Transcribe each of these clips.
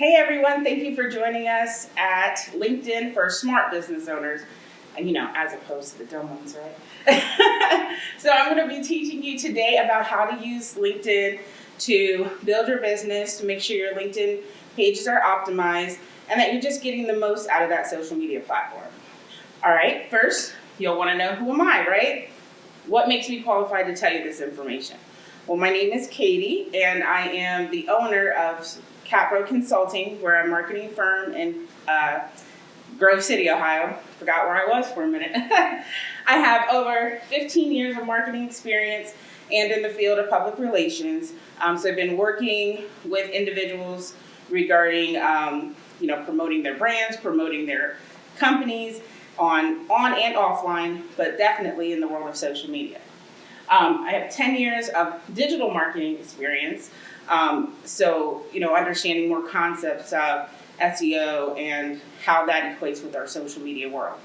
Hey everyone, thank you for joining us at LinkedIn for Smart Business Owners, as opposed to the dumb ones, right? So I'm going to be teaching you today about how to use LinkedIn to build your business, to make sure your LinkedIn pages are optimized, and that you're just getting the most out of that social media platform. All right, first, you'll want to know, who am I, right? What makes me qualified to tell you this information? Well, my name is Katie, and I am the owner of Capro Consulting. We're a marketing firm in Grove City, Ohio. Forgot where I was for a minute. I have over 15 years of marketing experience and in the field of public relations. So I've been working with individuals regarding, promoting their brands, promoting their companies on and offline, but definitely in the world of social media. I have 10 years of digital marketing experience, understanding more concepts of SEO and how that equates with our social media world.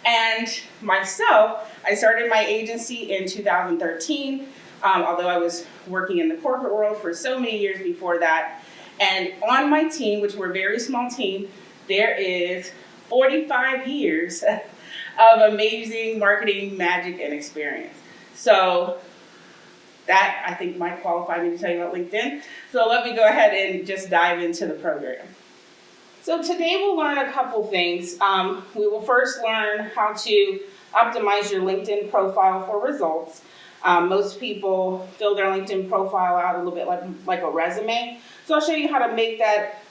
And myself, I started my agency in 2013, although I was working in the corporate world for so many years before that. And on my team, which we're a very small team, there is 45 years of amazing marketing magic and experience. So that, I think, might qualify me to tell you about LinkedIn. So let me go ahead and just dive into the program. So today we'll learn a couple things. We will first learn how to optimize your LinkedIn profile for results. Most people fill their LinkedIn profile out a little bit like a resume. So I'll show you how to make that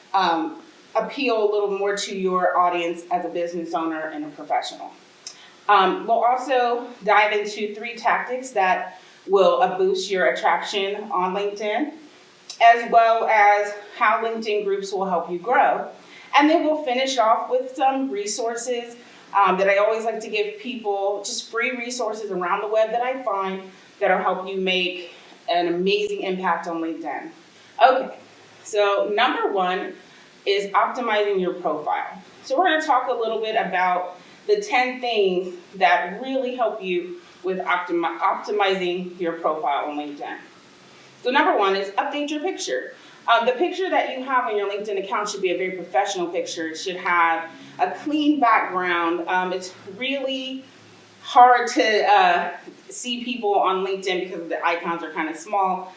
appeal a little more to your audience as a business owner and a professional. We'll also dive into 3 tactics that will boost your attraction on LinkedIn, as well as how LinkedIn groups will help you grow. And then we'll finish off with some resources that I always like to give people, just free resources around the web that I find that'll help you make an amazing impact on LinkedIn. Okay, so number 1 is optimizing your profile. So we're going to talk a little bit about the 10 things that really help you with optimizing your profile on LinkedIn. So number 1 is update your picture. The picture that you have on your LinkedIn account should be a very professional picture. It should have a clean background. It's really hard to see people on LinkedIn because the icons are kind of small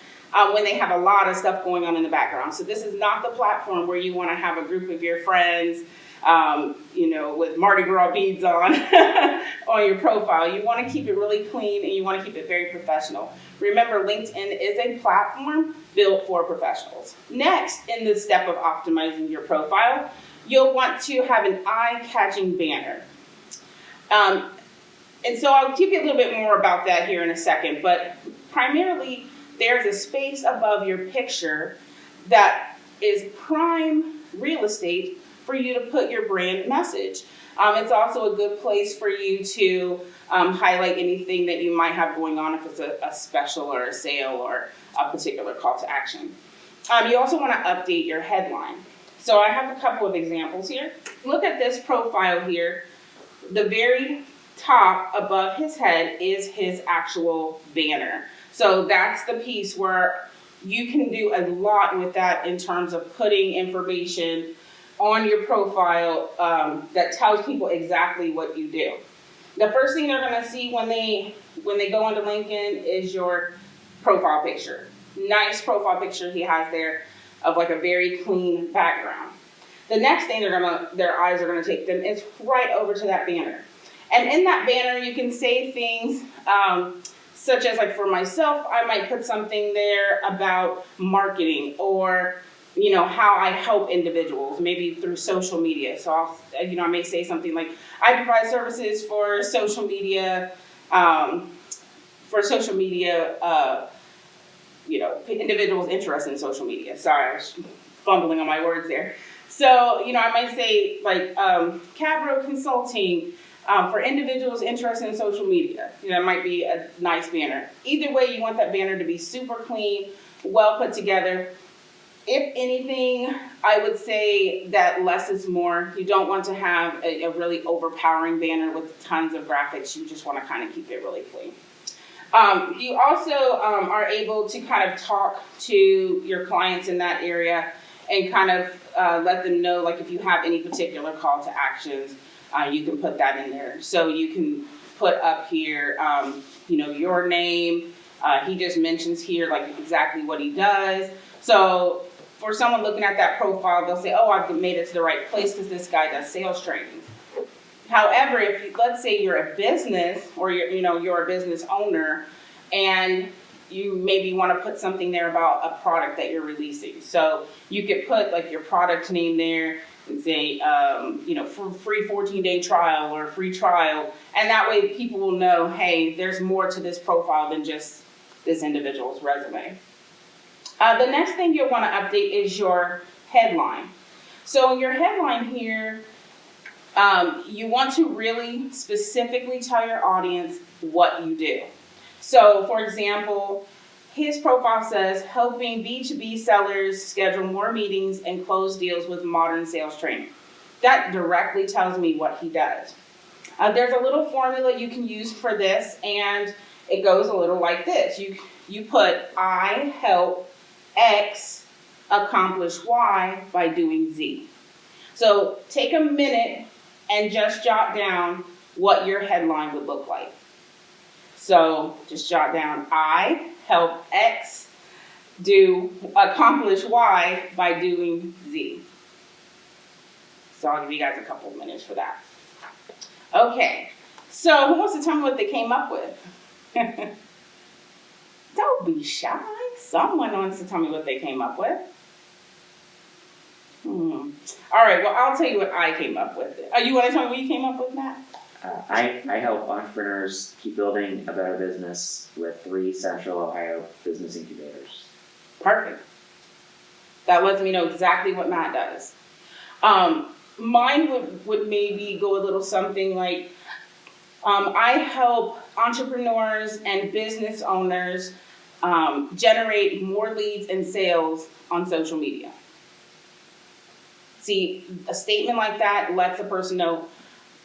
when they have a lot of stuff going on in the background. So this is not the platform where you want to have a group of your friends with Mardi Gras beads on on your profile. You want to keep it really clean and you want to keep it very professional. Remember, LinkedIn is a platform built for professionals. Next, in the step of optimizing your profile, you'll want to have an eye-catching banner. And so I'll give you a little bit more about that here in a second, but primarily there's a space above your picture that is prime real estate for you to put your brand message. It's also a good place for you to highlight anything that you might have going on, if it's a special or a sale or a particular call to action. You also want to update your headline. So I have a couple of examples here. Look at this profile here. The very top above his head is his actual banner. So that's the piece where you can do a lot with that in terms of putting information on your profile that tells people exactly what you do. The first thing they're going to see when they go onto LinkedIn is your profile picture. Nice profile picture he has there of like a very clean background. The next thing their eyes are going to take them is right over to that banner. And in that banner, you can say things such as, like for myself, I might put something there about marketing or how I help individuals, maybe through social media. So I may say something like, I provide services for social media, individuals interested in social media. Sorry, I was fumbling on my words there. So, I might say like Capro Consulting for individuals interested in social media. It might be a nice banner. Either way, you want that banner to be super clean, well put together. If anything, I would say that less is more. You don't want to have a really overpowering banner with tons of graphics. You just want to kind of keep it really clean. You also are able to kind of talk to your clients in that area and kind of let them know, like, if you have any particular call to actions, you can put that in there. So you can put up here, your name. He just mentions here, like, exactly what he does. So for someone looking at that profile, they'll say, oh, I've made it to the right place because this guy does sales training. However, if you, let's say you're a business, or you're a business owner, and you maybe want to put something there about a product that you're releasing. So you could put like your product name there and say, for free 14-day trial or free trial. And that way people will know, hey, there's more to this profile than just this individual's resume. The next thing you'll want to update is your headline. So in your headline here, you want to really specifically tell your audience what you do. So, for example, his profile says, helping B2B sellers schedule more meetings and close deals with modern sales training. That directly tells me what he does. There's a little formula you can use for this, and it goes a little like this. You put, I help X accomplish Y by doing Z. So take a minute and just jot down what your headline would look like. So just jot down, I help X accomplish Y by doing Z. So I'll give you guys a couple of minutes for that. Okay, so who wants to tell me what they came up with? Don't be shy. Someone wants to tell me what they came up with. All right, well, I'll tell you what I came up with. You want to tell me what you came up with, Matt? I help entrepreneurs keep building a better business with 3 Central Ohio business incubators. Perfect. That lets me know exactly what Matt does. Mine would maybe go a little something like, I help entrepreneurs and business owners generate more leads and sales on social media. See, a statement like that lets a person know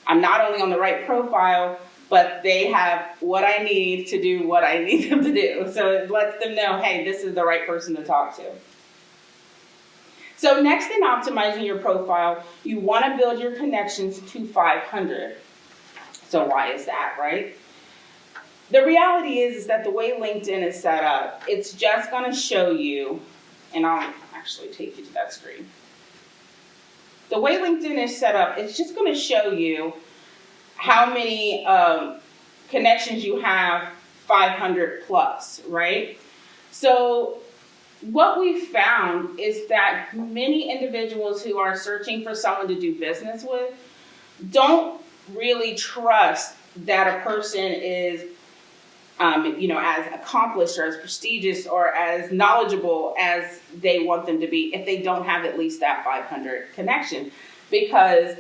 I'm not only on the right profile, but they have what I need to do what I need them to do. So it lets them know, hey, this is the right person to talk to. So next in optimizing your profile, you want to build your connections to 500. So why is that, right? The reality is that the way LinkedIn is set up, it's just going to show you, and I'll actually take you to that screen. The way LinkedIn is set up, it's just going to show you how many connections you have, 500 plus, right? So what we've found is that many individuals who are searching for someone to do business with don't really trust that a person is as accomplished or as prestigious or as knowledgeable as they want them to be if they don't have at least that 500 connection. Because,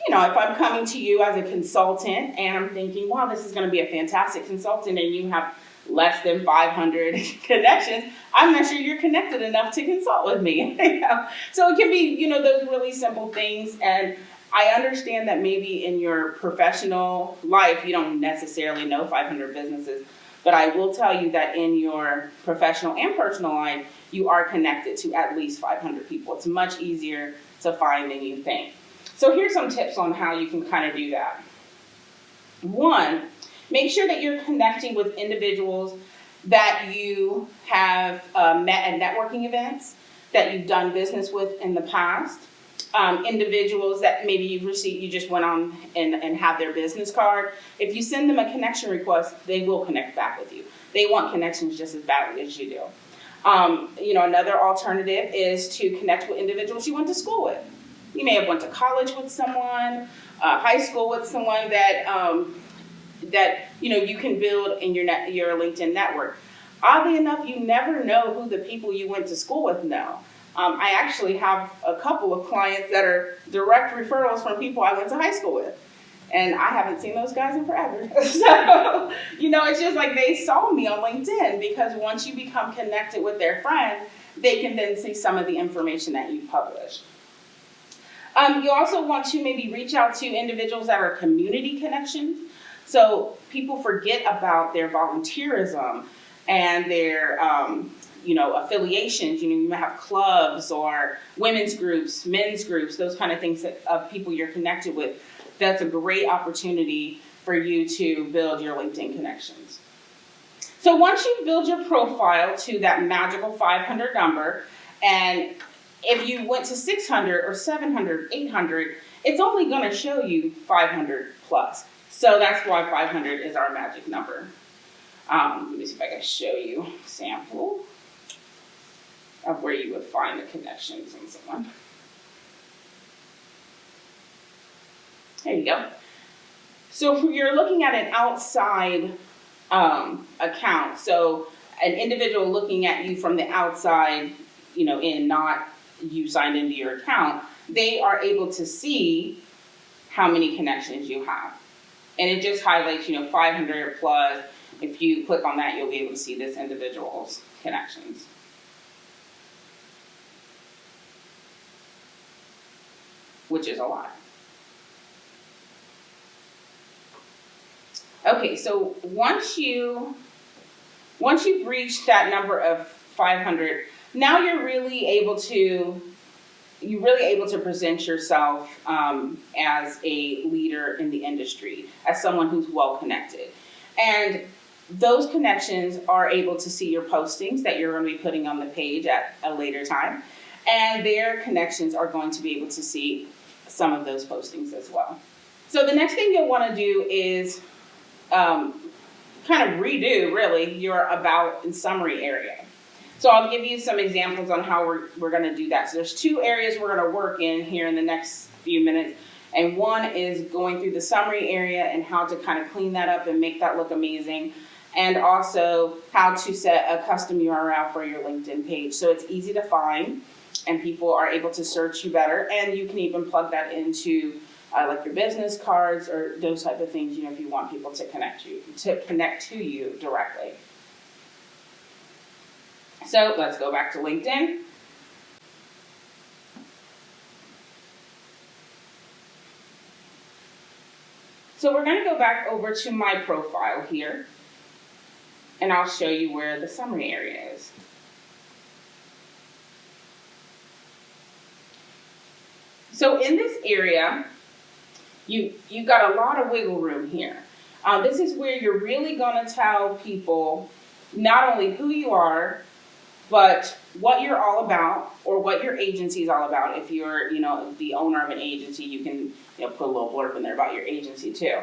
if I'm coming to you as a consultant and I'm thinking, wow, this is going to be a fantastic consultant, and you have less than 500 connections, I'm not sure you're connected enough to consult with me. So it can be, those really simple things. And I understand that maybe in your professional life, you don't necessarily know 500 businesses, but I will tell you that in your professional and personal life, you are connected to at least 500 people. It's much easier to find than you think. So here's some tips on how you can kind of do that. 1, make sure that you're connecting with individuals that you have met at networking events, that you've done business with in the past. Individuals that maybe you just went on and have their business card. If you send them a connection request, they will connect back with you. They want connections just as badly as you do. Another alternative is to connect with individuals you went to school with. You may have went to college with someone, high school with someone that you can build in your LinkedIn network. Oddly enough, you never know who the people you went to school with know. I actually have a couple of clients that are direct referrals from people I went to high school with. And I haven't seen those guys in forever. So, it's just like they saw me on LinkedIn, because once you become connected with their friend, they can then see some of the information that you publish. You also want to maybe reach out to individuals that are community connections. So people forget about their volunteerism. and their affiliations. You might have clubs or women's groups, men's groups, those kind of things of people you're connected with. That's a great opportunity for you to build your LinkedIn connections. So once you build your profile to that magical 500 number, and if you went to 600 or 700, 800, it's only going to show you 500 plus. So that's why 500 is our magic number. Let me see if I can show you a sample of where you would find the connections on someone. There you go. So if you're looking at an outside account, so an individual looking at you from the outside, and not you signed into your account, they are able to see how many connections you have. And it just highlights, 500 plus. If you click on that, you'll be able to see this individual's connections. Which is a lot. Okay, so once you've reached that number of 500, now you're really able to present yourself as a leader in the industry, as someone who's well connected. And those connections are able to see your postings that you're going to be putting on the page at a later time. And their connections are going to be able to see some of those postings as well. So the next thing you'll want to do is kind of redo, really, your about and summary area. So I'll give you some examples on how we're going to do that. So there's two areas we're going to work in here in the next few minutes. And one is going through the summary area and how to kind of clean that up and make that look amazing. And also how to set a custom URL for your LinkedIn page. So it's easy to find and people are able to search you better. And you can even plug that into like your business cards or those type of things, if you want people to connect to you directly. So let's go back to LinkedIn. So we're going to go back over to my profile here, and I'll show you where the summary area is. So in this area, you've got a lot of wiggle room here. This is where you're really going to tell people not only who you are, but what you're all about or what your agency is all about. If you're, the owner of an agency, you can put a little blurb in there about your agency too.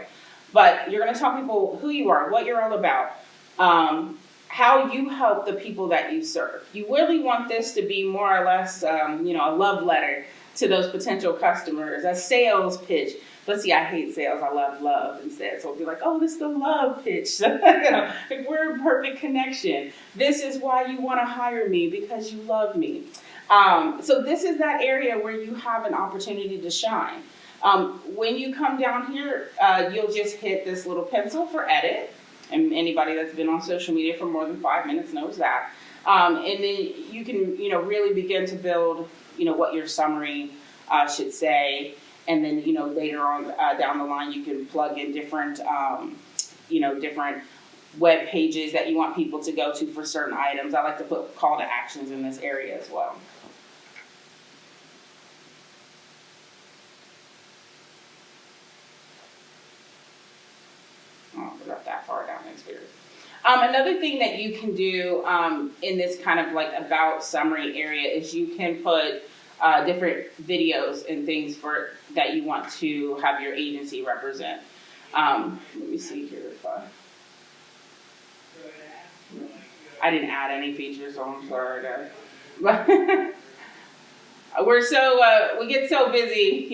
But you're going to tell people who you are, what you're all about, how you help the people that you serve. You really want this to be more or less, a love letter to those potential customers, a sales pitch. But see, I hate sales. I love love instead. So it'll be like, oh, this is the love pitch. Like we're a perfect connection. This is why you want to hire me, because you love me. So this is that area where you have an opportunity to shine. When you come down here, you'll just hit this little pencil for edit. And anybody that's been on social media for more than 5 minutes knows that. And then you can, really begin to build, what your summary should say. And then, later on down the line, you can plug in different, different web pages that you want people to go to for certain items. I like to put call to actions in this area as well. Oh, we're not that far down this here. Another thing that you can do in this kind of like about summary area is you can put different videos and things that you want to have your agency represent. Let me see here if I didn't add any features, so I'm sorry, guys. But we get so busy,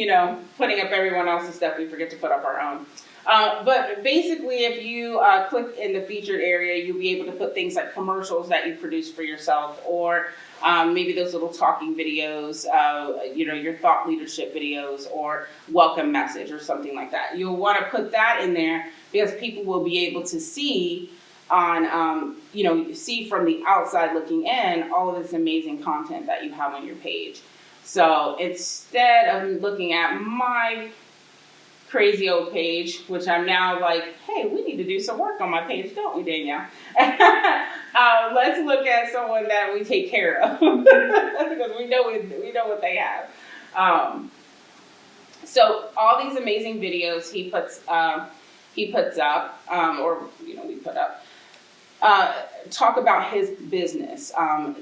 putting up everyone else's stuff, we forget to put up our own. But basically, if you click in the featured area, you'll be able to put things like commercials that you produce for yourself, or maybe those little talking videos, your thought leadership videos, or welcome message or something like that. You'll want to put that in there because people will be able to see see from the outside looking in all of this amazing content that you have on your page. So instead of looking at my crazy old page, which I'm now like, hey, we need to do some work on my page, don't we, Danielle? Let's look at someone that we take care of because we know what they have. So all these amazing videos he puts up, or we put up. Talk about his business,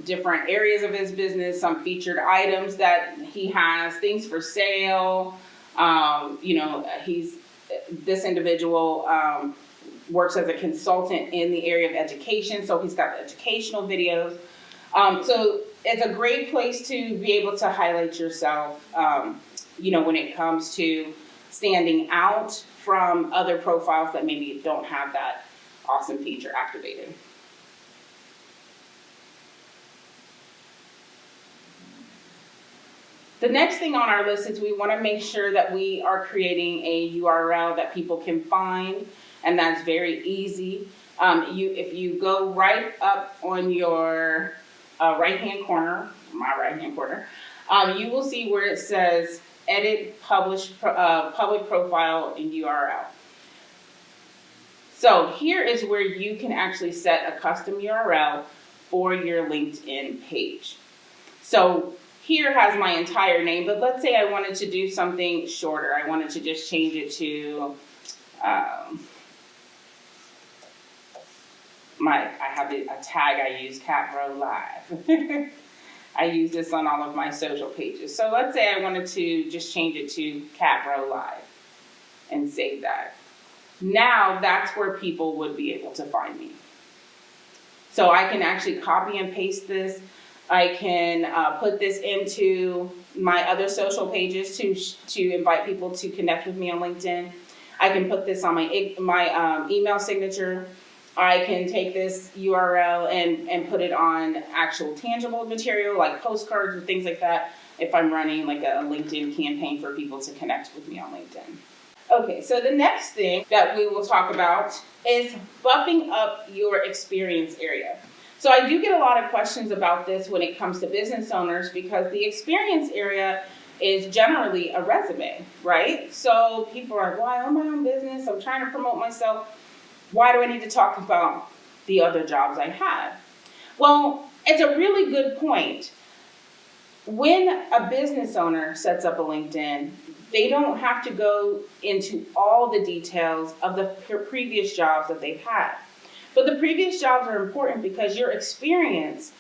different areas of his business, some featured items that he has, things for sale. This individual works as a consultant in the area of education, so he's got educational videos. So it's a great place to be able to highlight yourself, when it comes to standing out from other profiles that maybe don't have that awesome feature activated. The next thing on our list is we want to make sure that we are creating a URL that people can find, and that's very easy. If you go right up on your right-hand corner, my right-hand corner, you will see where it says Edit Public Profile and URL. So here is where you can actually set a custom URL for your LinkedIn page. So here has my entire name, but let's say I wanted to do something shorter. I wanted to just change it to, I have a tag I use, CatBro Live. I use this on all of my social pages. So let's say I wanted to just change it to CatBro Live and save that. Now that's where people would be able to find me. So I can actually copy and paste this. I can put this into my other social pages to invite people to connect with me on LinkedIn. I can put this on my email signature. I can take this URL and put it on actual tangible material like postcards or things like that if I'm running like a LinkedIn campaign for people to connect with me on LinkedIn. Okay, so the next thing that we will talk about is buffing up your experience area. So I do get a lot of questions about this when it comes to business owners because the experience area is generally a resume, right? So people are like, well, I own my own business, I'm trying to promote myself. Why do I need to talk about the other jobs I have? Well, it's a really good point. When a business owner sets up a LinkedIn, they don't have to go into all the details of the previous jobs that they've had. But the previous jobs are important because your experience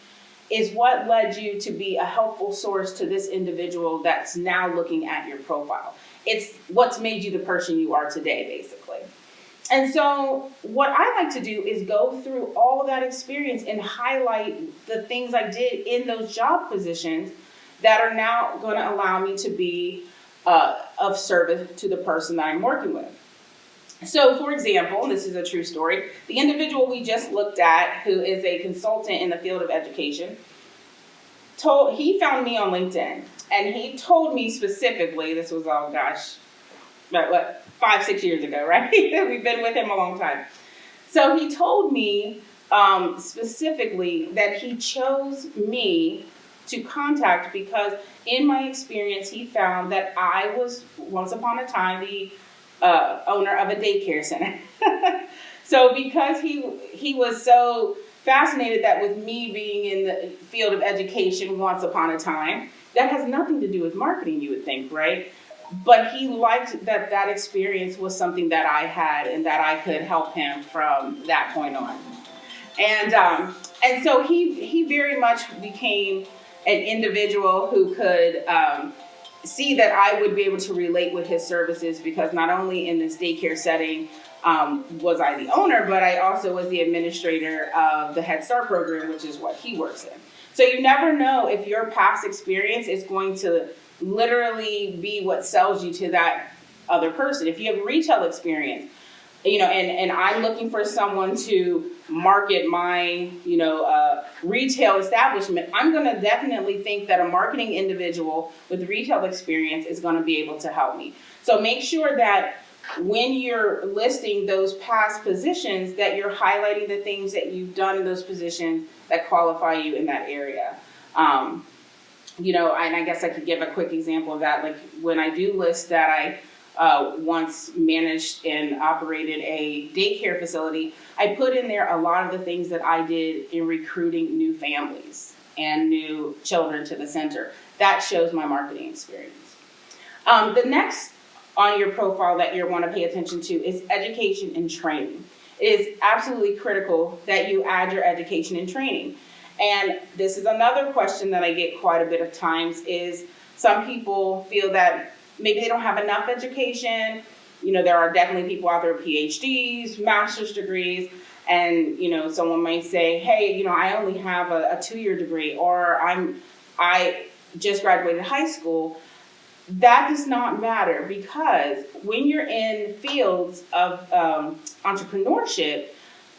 is what led you to be a helpful source to this individual that's now looking at your profile. It's what's made you the person you are today, basically. And so what I like to do is go through all of that experience and highlight the things I did in those job positions that are now going to allow me to be of service to the person that I'm working with. So, for example, this is a true story. The individual we just looked at, who is a consultant in the field of education, he found me on LinkedIn, and he told me specifically, this was, 5-6 years ago, right? We've been with him a long time. So he told me specifically that he chose me to contact because in my experience, he found that I was once upon a time the owner of a daycare center. So because he was so fascinated that with me being in the field of education once upon a time, that has nothing to do with marketing, you would think, right? But he liked that experience was something that I had and that I could help him from that point on. And so he very much became an individual who could see that I would be able to relate with his services because not only in this daycare setting was I the owner, but I also was the administrator of the Head Start program, which is what he works in. So you never know if your past experience is going to literally be what sells you to that other person. If you have retail experience, and I'm looking for someone to market my, retail establishment, I'm going to definitely think that a marketing individual with retail experience is going to be able to help me. So make sure that when you're listing those past positions that you're highlighting the things that you've done in those positions that qualify you in that area. And I guess I could give a quick example of that. Like when I do list that I once managed and operated a daycare facility, I put in there a lot of the things that I did in recruiting new families and new children to the center. That shows my marketing experience. The next on your profile that you want to pay attention to is education and training. It is absolutely critical that you add your education and training. And this is another question that I get quite a bit of times is some people feel that maybe they don't have enough education. You know, there are definitely people out there with PhDs, master's degrees, and, you know, someone might say, hey, you know, I only have a 2-year degree, or I just graduated high school. That does not matter, because when you're in fields of entrepreneurship,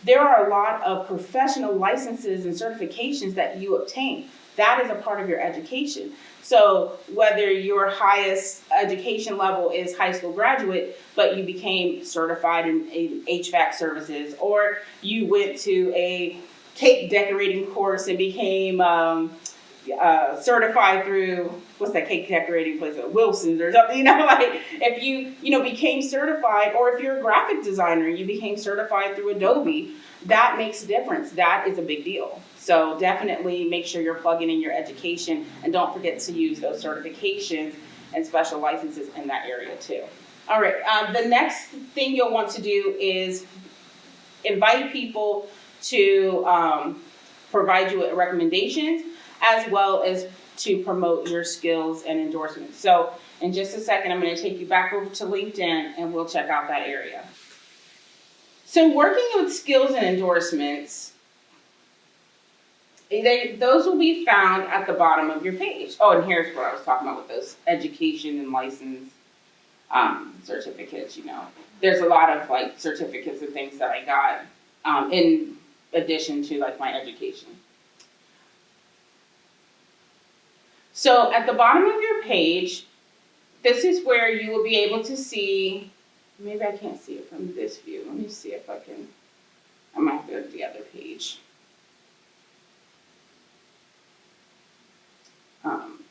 there are a lot of professional licenses and certifications that you obtain. That is a part of your education. So whether your highest education level is high school graduate, but you became certified in HVAC services, or you went to a cake decorating course and became certified through, what's that cake decorating place, Wilson's or something, you know, like if you became certified, or if you're a graphic designer, you became certified through Adobe, that makes a difference. That is a big deal. So definitely make sure you're plugging in your education, and don't forget to use those certifications and special licenses in that area too. All right, the next thing you'll want to do is invite people to provide you with recommendations, as well as to promote your skills and endorsements. So in just a second, I'm going to take you back over to LinkedIn and we'll check out that area. So working with skills and endorsements, those will be found at the bottom of your page. Oh, and here's what I was talking about with those education and license certificates, you know. There's a lot of like certificates and things that I got in addition to like my education. So at the bottom of your page, this is where you will be able to see, maybe I can't see it from this view. Let me see if I can, I might go to the other page.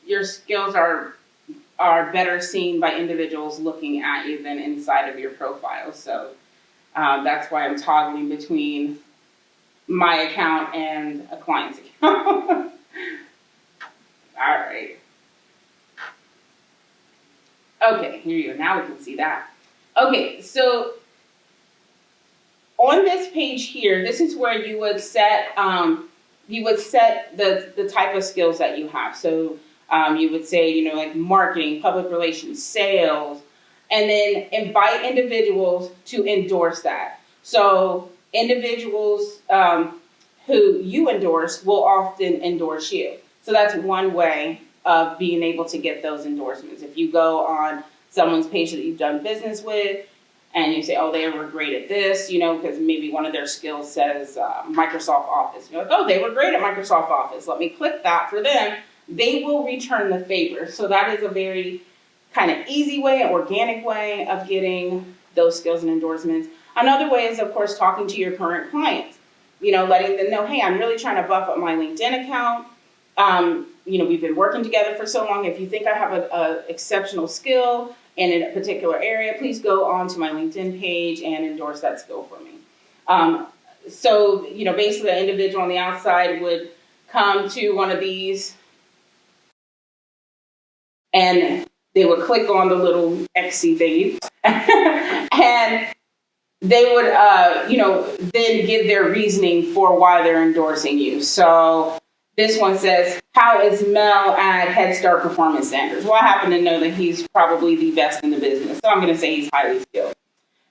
Your skills are better seen by individuals looking at you than inside of your profile. So that's why I'm toggling between my account and a client's account. All right. Okay, here you go. Now we can see that. Okay, so on this page here, this is where you would set the type of skills that you have. So you would say, you know, like marketing, public relations, sales, and then invite individuals to endorse that. So individuals who you endorse will often endorse you. So that's one way of being able to get those endorsements. If you go on someone's page that you've done business with and you say, oh, they were great at this, you know, because maybe one of their skills says Microsoft Office. You're like, oh, they were great at Microsoft Office. Let me click that for them. They will return the favor. So that is a very kind of easy way, an organic way of getting those skills and endorsements. Another way is, of course, talking to your current clients. You know, letting them know, hey, I'm really trying to buff up my LinkedIn account. You know, we've been working together for so long. If you think I have an exceptional skill in a particular area, please go on to my LinkedIn page and endorse that skill for me. So, you know, basically an individual on the outside would come to one of these and they would click on the little XC thingy and they would, you know, then give their reasoning for why they're endorsing you. So this one says, how is Mel at Head Start Performance Standards? Well, I happen to know that he's probably the best in the business, so I'm going to say he's highly skilled.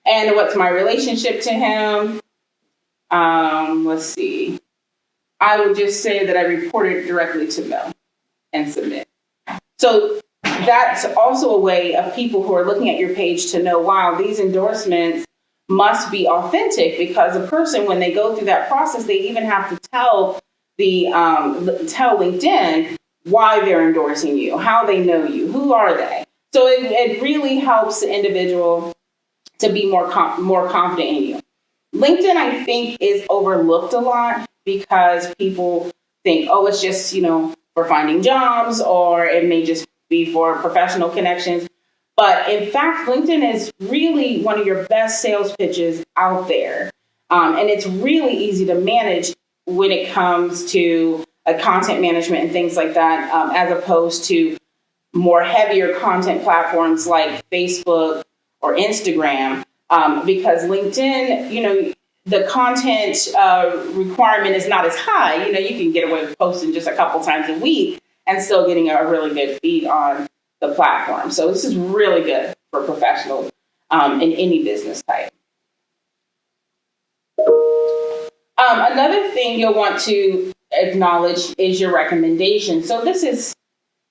And what's my relationship to him? Let's see. I would just say that I reported directly to Mel and submit. So that's also a way of people who are looking at your page to know, wow, these endorsements must be authentic, because a person, when they go through that process, they even have to tell LinkedIn why they're endorsing you, how they know you, who are they. So it really helps the individual to be more confident in you. LinkedIn, I think, is overlooked a lot because people think, oh, it's just, you know, for finding jobs, or it may just be for professional connections. But in fact, LinkedIn is really one of your best sales pitches out there. And it's really easy to manage when it comes to content management and things like that, as opposed to more heavier content platforms like Facebook or Instagram, because LinkedIn, the content requirement is not as high. You can get away with posting just a couple times a week and still getting a really good feed on the platform. So this is really good for professionals in any business type. Another thing you'll want to acknowledge is your recommendation. So this is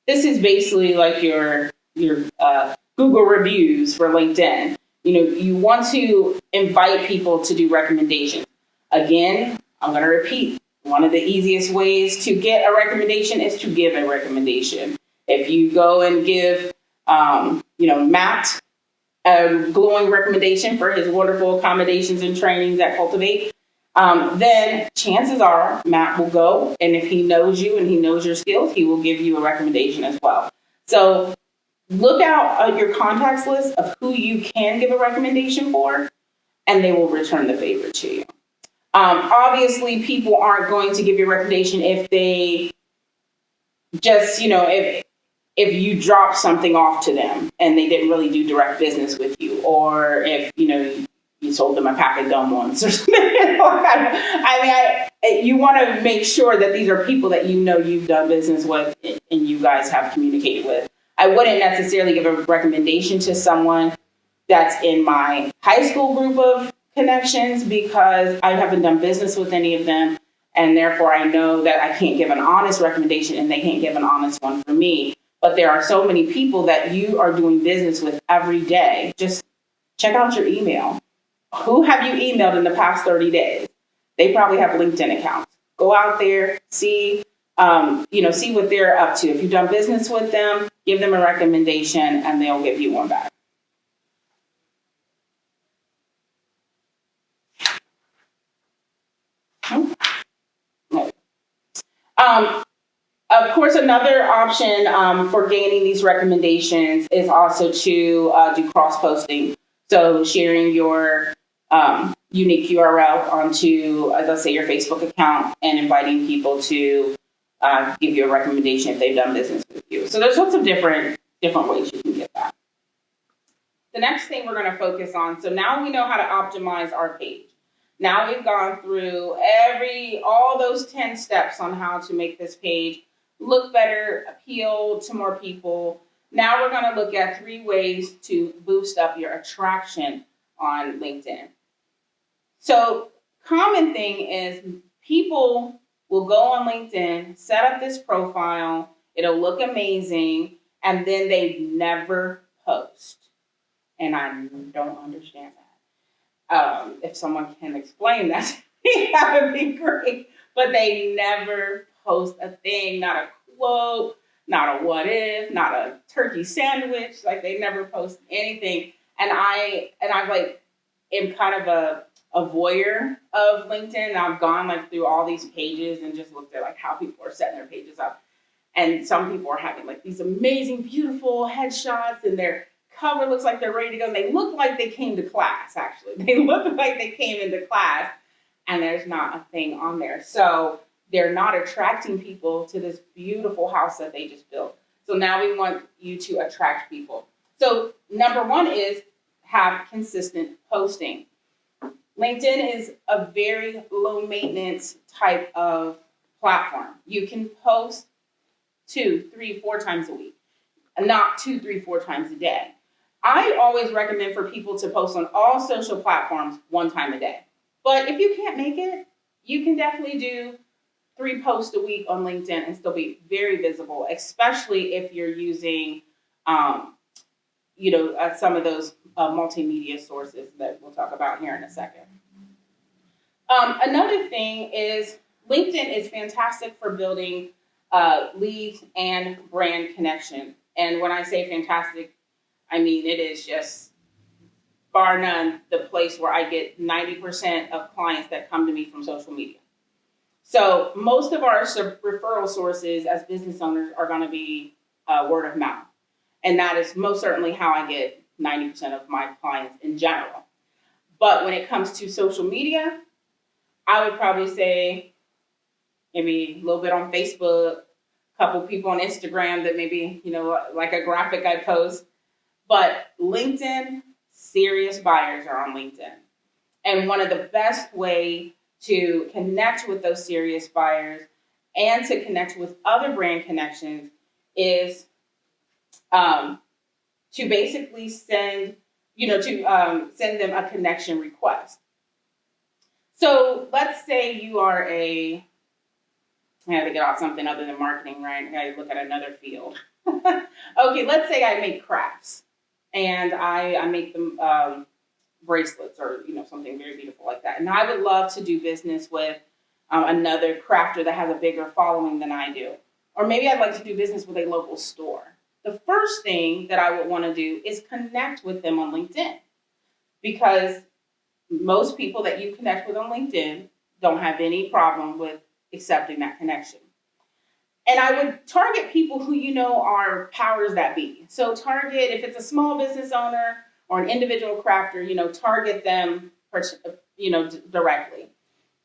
basically like your Google reviews for LinkedIn. You want to invite people to do recommendations. Again, I'm going to repeat, one of the easiest ways to get a recommendation is to give a recommendation. If you go and give, Matt a glowing recommendation for his wonderful accommodations and trainings at Cultivate, then chances are Matt will go, and if he knows you and he knows your skills, he will give you a recommendation as well. So look out at your contacts list of who you can give a recommendation for, and they will return the favor to you. Obviously, people aren't going to give you a recommendation if they just, if you drop something off to them and they didn't really do direct business with you, or if, you sold them a pack of gum once or something. You want to make sure that these are people that you've done business with and you guys have communicated with. I wouldn't necessarily give a recommendation to someone that's in my high school group of connections because I haven't done business with any of them, and therefore I know that I can't give an honest recommendation and they can't give an honest one for me. But there are so many people that you are doing business with every day. Just check out your email. Who have you emailed in the past 30 days? They probably have LinkedIn accounts. Go out there, see what they're up to. If you've done business with them, give them a recommendation and they'll give you one back. Of course, another option for gaining these recommendations is also to do cross-posting. So sharing your unique URL onto, let's say, your Facebook account and inviting people to give you a recommendation if they've done business with you. So there's lots of different ways you can get that. The next thing we're going to focus on, so now we know how to optimize our page. Now we've gone through all those 10 steps on how to make this page look better, appeal to more people. Now we're going to look at 3 ways to boost up your attraction on LinkedIn. So common thing is people will go on LinkedIn, set up this profile, it'll look amazing, and then they never post. And I don't understand that. If someone can explain that to me, that would be great. But they never post a thing, not a quote, not a what if, not a turkey sandwich. Like they never post anything. And I am kind of a voyeur of LinkedIn. I've gone through all these pages and just looked at how people are setting their pages up. And some people are having these amazing, beautiful headshots, and their cover looks like they're ready to go. And they look like they came to class, actually. They look like they came into class, and there's not a thing on there. So they're not attracting people to this beautiful house that they just built. So now we want you to attract people. So number 1 is have consistent posting. LinkedIn is a very low maintenance type of platform. You can post 2, 3, 4 times a week, and not 2, 3, 4 times a day. I always recommend for people to post on all social platforms 1 time a day. But if you can't make it, you can definitely do 3 posts a week on LinkedIn and still be very visible, especially if you're using, some of those multimedia sources that we'll talk about here in a second. Another thing is LinkedIn is fantastic for building leads and brand connection. And when I say fantastic, I mean it is just bar none the place where I get 90% of clients that come to me from social media. So most of our referral sources as business owners are going to be word of mouth. And that is most certainly how I get 90% of my clients in general. But when it comes to social media, I would probably say maybe a little bit on Facebook, a couple people on Instagram that maybe, like a graphic I post. But LinkedIn, serious buyers are on LinkedIn. And one of the best way to connect with those serious buyers and to connect with other brand connections is to basically send them a connection request. So let's say you are I have to get off something other than marketing, right? I gotta look at another field. Okay, let's say I make crafts and I make them bracelets or something very beautiful like that. And I would love to do business with another crafter that has a bigger following than I do. Or maybe I'd like to do business with a local store. The first thing that I would want to do is connect with them on LinkedIn, because most people that you connect with on LinkedIn don't have any problem with accepting that connection. And I would target people who are powers that be. So target, if it's a small business owner or an individual crafter, target them, directly.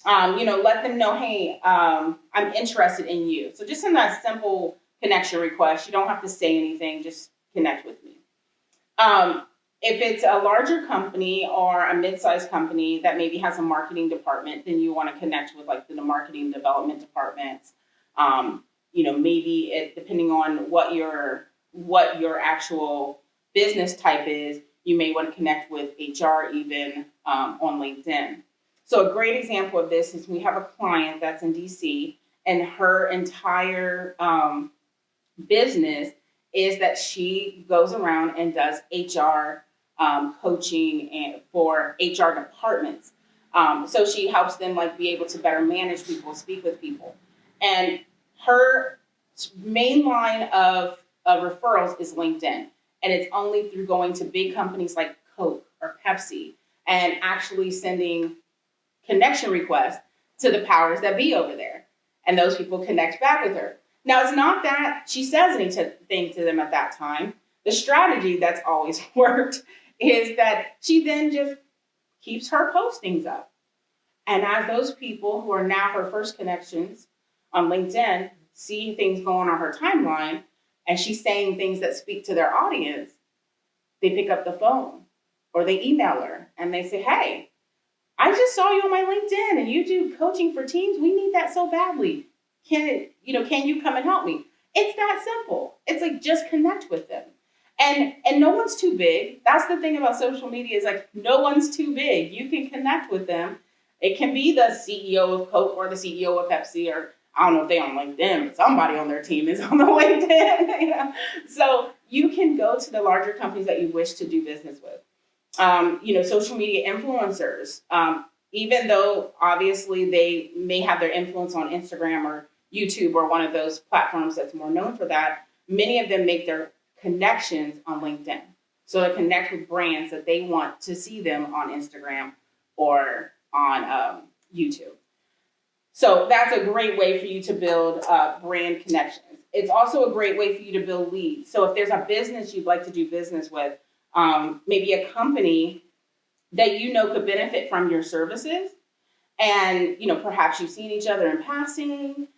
Let them know, hey, I'm interested in you. So just send that simple connection request. You don't have to say anything, just connect with me. If it's a larger company or a mid-sized company that maybe has a marketing department, then you want to connect with like the marketing development departments. Maybe depending on what your actual business type is, you may want to connect with HR even on LinkedIn. So a great example of this is we have a client that's in DC, and her entire business is that she goes around and does HR coaching and for HR departments. So she helps them be able to better manage people, speak with people. And her main line of referrals is LinkedIn. And it's only through going to big companies like Coke or Pepsi and actually sending connection requests to the powers that be over there. And those people connect back with her. Now, it's not that she says anything to them at that time. The strategy that's always worked is that she then just keeps her postings up. And as those people who are now her first connections on LinkedIn see things going on her timeline, and she's saying things that speak to their audience, they pick up the phone or they email her and they say, hey, I just saw you on my LinkedIn and you do coaching for teams. We need that so badly. Can you come and help me? It's that simple. It's like, just connect with them. And no one's too big. That's the thing about social media, is like, no one's too big. You can connect with them. It can be the CEO of Coke or the CEO of Pepsi, or I don't know if they're on LinkedIn, but somebody on their team is on the LinkedIn. So you can go to the larger companies that you wish to do business with. Social media influencers, even though obviously they may have their influence on Instagram or YouTube or one of those platforms that's more known for that, many of them make their connections on LinkedIn. So to connect with brands that they want to see them on Instagram or on YouTube. So that's a great way for you to build brand connections. It's also a great way for you to build leads. So if there's a business you'd like to do business with, maybe a company that could benefit from your services, and perhaps you've seen each other in passing,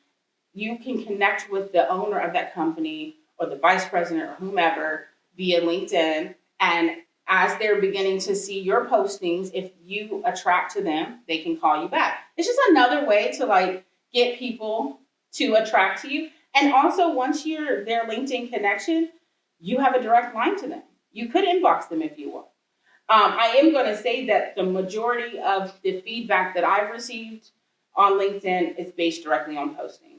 you can connect with the owner of that company or the vice president or whomever via LinkedIn. And as they're beginning to see your postings, if you attract to them, they can call you back. It's just another way to get people to attract to you. And also, once you're their LinkedIn connection, you have a direct line to them. You could inbox them if you want. I am going to say that the majority of the feedback that I've received on LinkedIn is based directly on postings.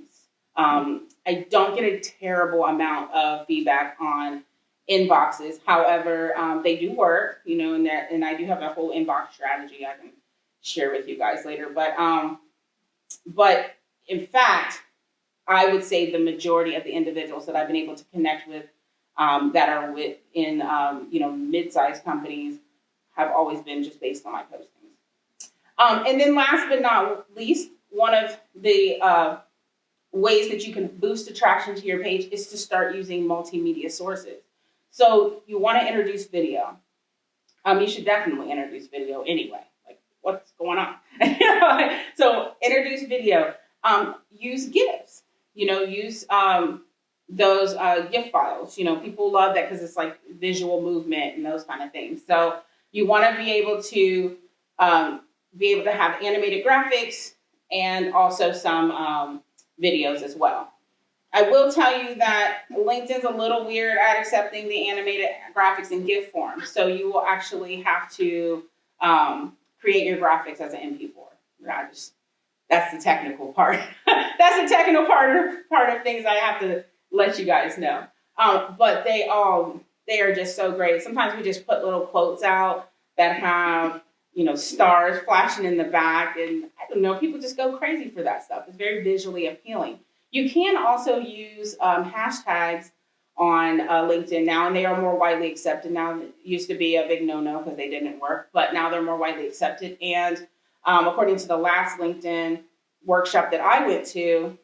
I don't get a terrible amount of feedback on inboxes. However, they do work, and I do have a whole inbox strategy I can share with you guys later. But in fact, I would say the majority of the individuals that I've been able to connect with that are within mid-sized companies have always been just based on my postings. And then last but not least, one of the ways that you can boost attraction to your page is to start using multimedia sources. So you want to introduce video. You should definitely introduce video anyway. Like, what's going on? So introduce video. Use GIFs. Use those GIF files. People love that because it's like visual movement and those kind of things. So you want to be able to have animated graphics and also some videos as well. I will tell you that LinkedIn's a little weird at accepting the animated graphics in GIF form. So you will actually have to create your graphics as an MP4. That's the technical part. That's the technical part of things I have to let you guys know. But they are just so great. Sometimes we just put little quotes out that have stars flashing in the back, and I don't know, people just go crazy for that stuff. It's very visually appealing. You can also use hashtags on LinkedIn now, and they are more widely accepted now. It used to be a big no-no because they didn't work, but now they're more widely accepted. And according to the last LinkedIn workshop that I went to,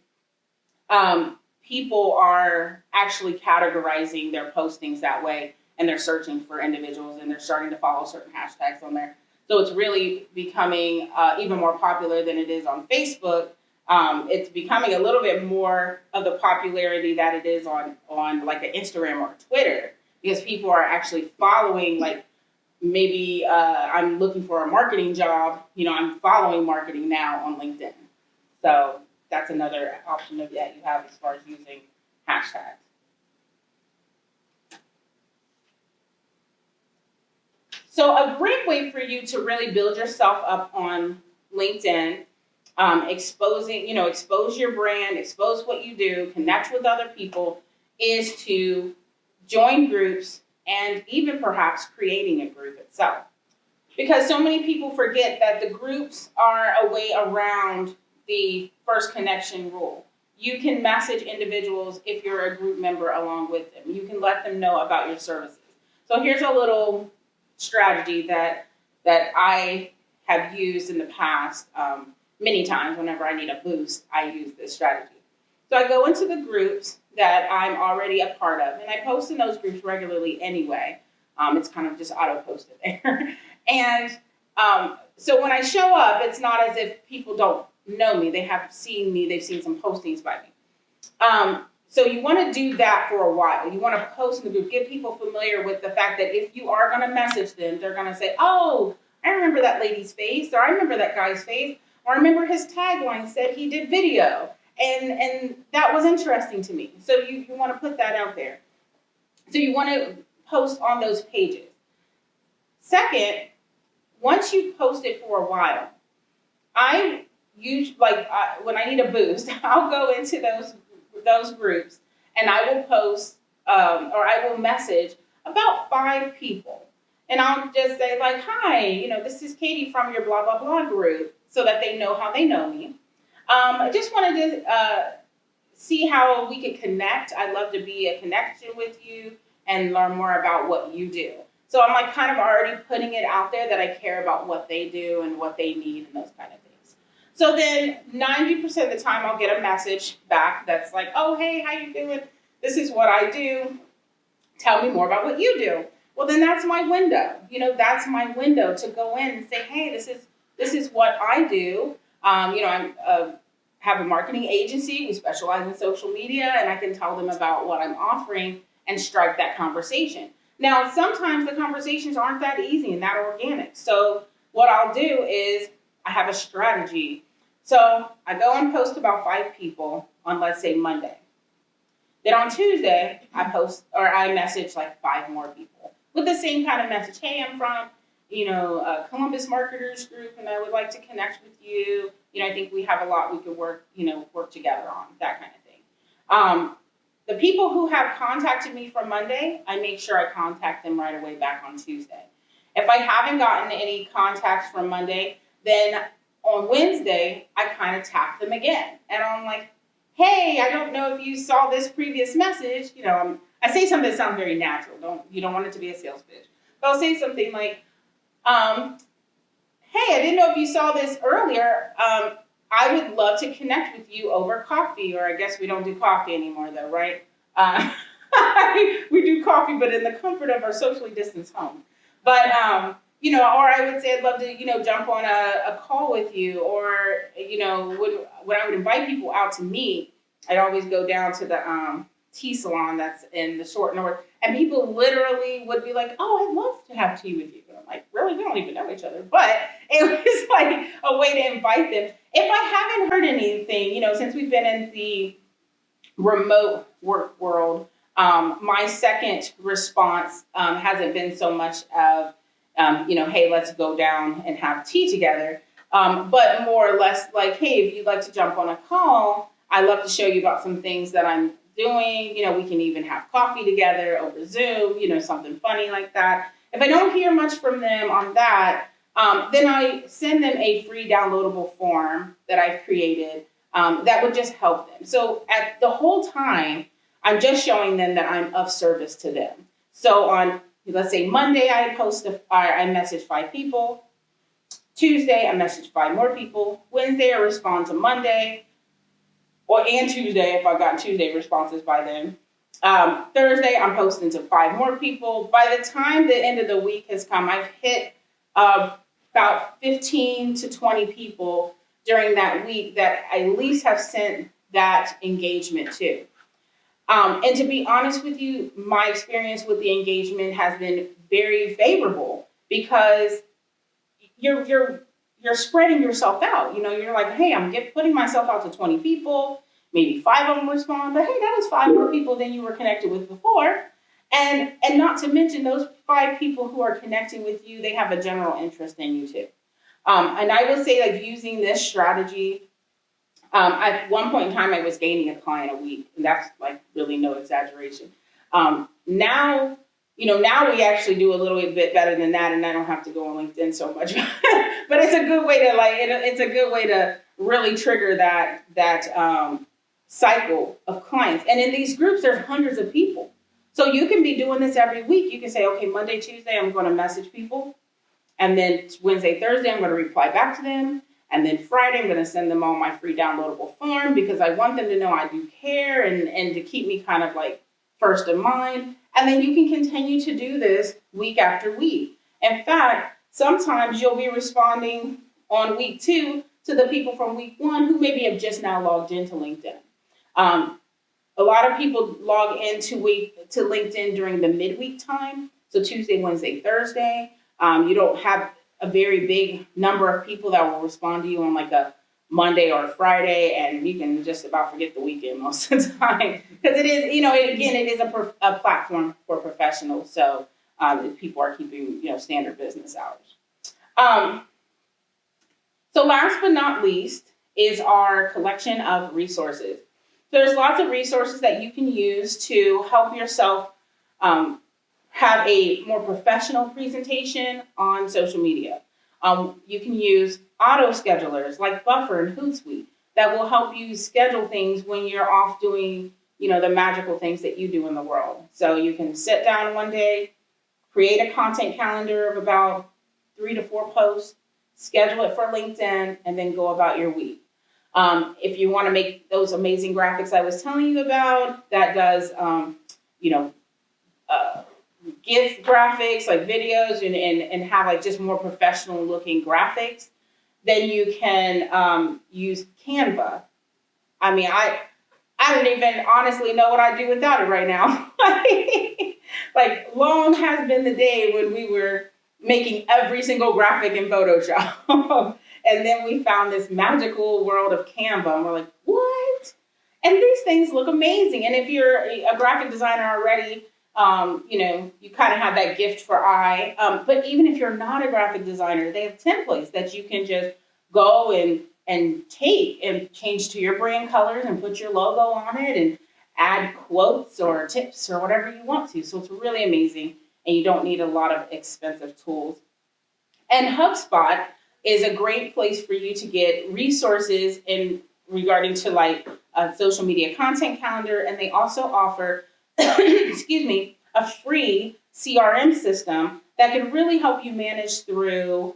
people are actually categorizing their postings that way, and they're searching for individuals, and they're starting to follow certain hashtags on there. So it's really becoming even more popular than it is on Facebook. It's becoming a little bit more of the popularity that it is on like an Instagram or Twitter, because people are actually following, like, maybe I'm looking for a marketing job, I'm following marketing now on LinkedIn. So that's another option that you have as far as using hashtags. So a great way for you to really build yourself up on LinkedIn, expose your brand, expose what you do, connect with other people, is to join groups and even perhaps creating a group itself. Because so many people forget that the groups are a way around the first connection rule. You can message individuals if you're a group member along with them. You can let them know about your services. So here's a little strategy that I have used in the past many times. Whenever I need a boost, I use this strategy. So I go into the groups that I'm already a part of, and I post in those groups regularly anyway. It's kind of just auto-posted there. And so when I show up, it's not as if people don't know me. They have seen me. They've seen some postings by me. So you want to do that for a while. You want to post in the group, get people familiar with the fact that if you are going to message them, they're going to say, oh, I remember that lady's face, or I remember that guy's face, or I remember his tagline said he did video, and that was interesting to me. So you want to put that out there. So you want to post on those pages. Second, once you've posted for a while, I use, when I need a boost, I'll go into those groups, and I will post or I will message about 5 people. And I'll just say, like, hi, this is Katie from your blah, blah, blah group, so that they know how they know me. I just wanted to see how we could connect. I'd love to be a connection with you and learn more about what you do. So I'm like kind of already putting it out there that I care about what they do and what they need and those kind of things. So then 90% of the time I'll get a message back that's like, oh, hey, how you doing? This is what I do. Tell me more about what you do. Well, then that's my window. That's my window to go in and say, hey, this is what I do. I have a marketing agency. We specialize in social media, and I can tell them about what I'm offering and strike that conversation. Now, sometimes the conversations aren't that easy and that organic. So what I'll do is I have a strategy. So I go and post about 5 people on, let's say, Monday. Then on Tuesday, I message like 5 more people with the same kind of message. Hey, I'm from, Columbus Marketers Group, and I would like to connect with you. I think we have a lot we could work together on, that kind of thing. The people who have contacted me from Monday, I make sure I contact them right away back on Tuesday. If I haven't gotten any contacts from Monday, then on Wednesday, I kind of tap them again. And I'm like, hey, I don't know if you saw this previous message. I say something that sounds very natural. You don't want it to be a sales pitch. But I'll say something like, hey, I didn't know if you saw this earlier. I would love to connect with you over coffee, or I guess we don't do coffee anymore though, right? We do coffee, but in the comfort of our socially distanced home. But or I would say I'd love to, jump on a call with you, or when I would invite people out to meet, I'd always go down to the tea salon that's in the Short North, and people literally would be like, "Oh, I'd love to have tea with you." And I'm like, "Really? We don't even know each other," but it was like a way to invite them. If I haven't heard anything, since we've been in the remote work world, my second response hasn't been so much of, hey, let's go down and have tea together, but more or less like, hey, if you'd like to jump on a call, I'd love to show you about some things that I'm doing. We can even have coffee together over Zoom, something funny like that. If I don't hear much from them on that, then I send them a free downloadable form that I've created that would just help them. So at the whole time, I'm just showing them that I'm of service to them. So on, let's say Monday, I message 5 people. Tuesday, I message 5 more people. Wednesday, I respond to Monday, and Tuesday if I've gotten Tuesday responses by then. Thursday, I'm posting to 5 more people. By the time the end of the week has come, I've hit about 15 to 20 people during that week that I at least have sent that engagement to. And to be honest with you, my experience with the engagement has been very favorable, because you're spreading yourself out. You're like, hey, I'm putting myself out to 20 people, maybe 5 of them respond, but hey, that was 5 more people than you were connected with before. And not to mention those 5 people who are connecting with you, they have a general interest in you too. And I would say, like, using this strategy, at one point in time, I was gaining a client a week, and that's like really no exaggeration. Now we actually do a little bit better than that, and I don't have to go on LinkedIn so much. But it's a good way to it's a good way to really trigger that cycle of clients. And in these groups, there's hundreds of people, so you can be doing this every week. You can say, okay, Monday, Tuesday, I'm going to message people, and then Wednesday, Thursday, I'm going to reply back to them. And then Friday, I'm going to send them all my free downloadable form, because I want them to know I do care, and to keep me kind of like first in mind. And then you can continue to do this week after week. In fact, sometimes you'll be responding on week 2 to the people from week 1 who maybe have just now logged into LinkedIn. A lot of people log into LinkedIn during the midweek time. So Tuesday, Wednesday, Thursday. You don't have a very big number of people that will respond to you on like a Monday or a Friday, and you can just about forget the weekend most of the time, because it is, it is a platform for professionals. So people are keeping, standard business hours. So last but not least is our collection of resources. There's lots of resources that you can use to help yourself have a more professional presentation on social media. You can use auto schedulers like Buffer and Hootsuite that will help you schedule things when you're off doing, the magical things that you do in the world. So you can sit down one day, create a content calendar of about 3 to 4 posts, schedule it for LinkedIn, and then go about your week. If you want to make those amazing graphics I was telling you about, that does, GIF graphics, like videos, and have like just more professional looking graphics, then you can use Canva. I mean, I don't even honestly know what I do without it right now. Like, long has been the day when we were making every single graphic in Photoshop. And then we found this magical world of Canva, and we're like, what? And these things look amazing. And if you're a graphic designer already, you kind of have that gift for eye. But even if you're not a graphic designer, they have templates that you can just go and take and change to your brand colors and put your logo on it and add quotes or tips or whatever you want to. So it's really amazing, and you don't need a lot of expensive tools. And HubSpot is a great place for you to get resources in regarding to like a social media content calendar. And they also offer a free CRM system that can really help you manage through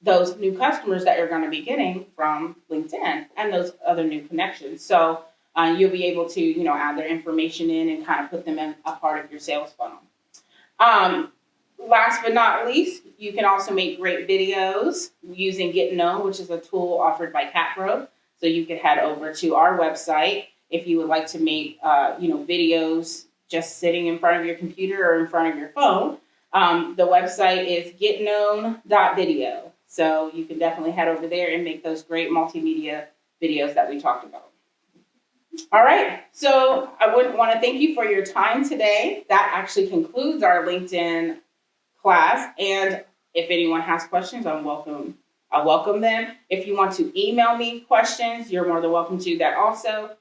those new customers that you're going to be getting from LinkedIn and those other new connections. So You'll be able to, add their information in and kind of put them in a part of your sales funnel. Last but not least, you can also make great videos using Get Known, which is a tool offered by CapGrow. So you can head over to our website if you would like to make, videos just sitting in front of your computer or in front of your phone. The website is getknown.video. So you can definitely head over there and make those great multimedia videos that we talked about. All right, so I would want to thank you for your time today. That actually concludes our LinkedIn class. And if anyone has questions, I welcome them. If you want to email me questions, you're more than welcome to do that also.